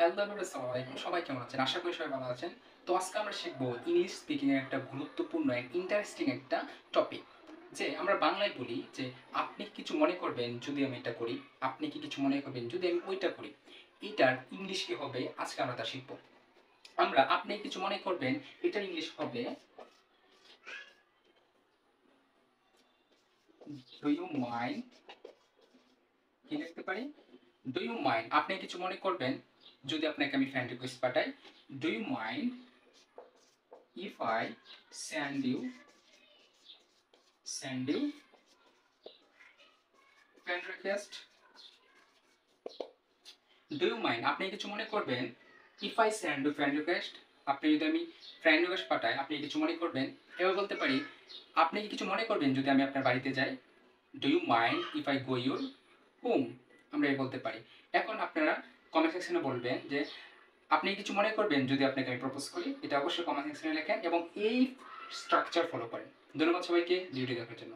Hello everyone, আসসালামু আলাইকুম। সবাই কেমন আছেন? আশা করি সবাই ভালো আছেন। তো আজকে আমরা শিখবো ইংলিশ স্পিকিং এর একটা গুরুত্বপূর্ণ এন্ড ইন্টারেস্টিং একটা টপিক। যে আমরা বাংলায় বলি যে আপনি কি কিছু মনে করবেন যদি আমি এটা করি, আপনি কি কিছু মনে করবেন যদি আমি ওইটা করি। এটার ইংলিশ কি হবে আজকে আমরা তা শিখবো। আমরা আপনি কিছু মনে করবেন এটার ইংলিশ হবে ডু ইউ মাইন্ড। কি লিখতে পারি? Do you mind. আপনি কিছু মনে করবেন যদি আপনাকে আমি ফ্রেন্ড রিকোয়েস্ট পাঠাই। Do you mind if I send you friend request? Do you mind? আপনি কিছু মনে করবেন if I send you friend request? আপনি যদি আমি ফ্রেন্ড রিকোয়েস্ট পাঠাই আপনি কিছু মনে করবেন। এবার বলতে পারি আপনি কি কিছু মনে করবেন যদি আমি আপনার বাড়িতে যাই? Do you mind if I go your home? আমরা এই বলতে পারি। এখন আপনারা কমেন্ট সেকশনে বলবেন যে আপনি কিছু মনে করবেন যদি আপনাকে আমি প্রপোজ করি। এটা অবশ্যই কমেন্ট সেকশনে লেখেন এবং এই স্ট্রাকচার ফলো করেন। ধন্যবাদ সবাইকে ভিডিওটি দেখার জন্য।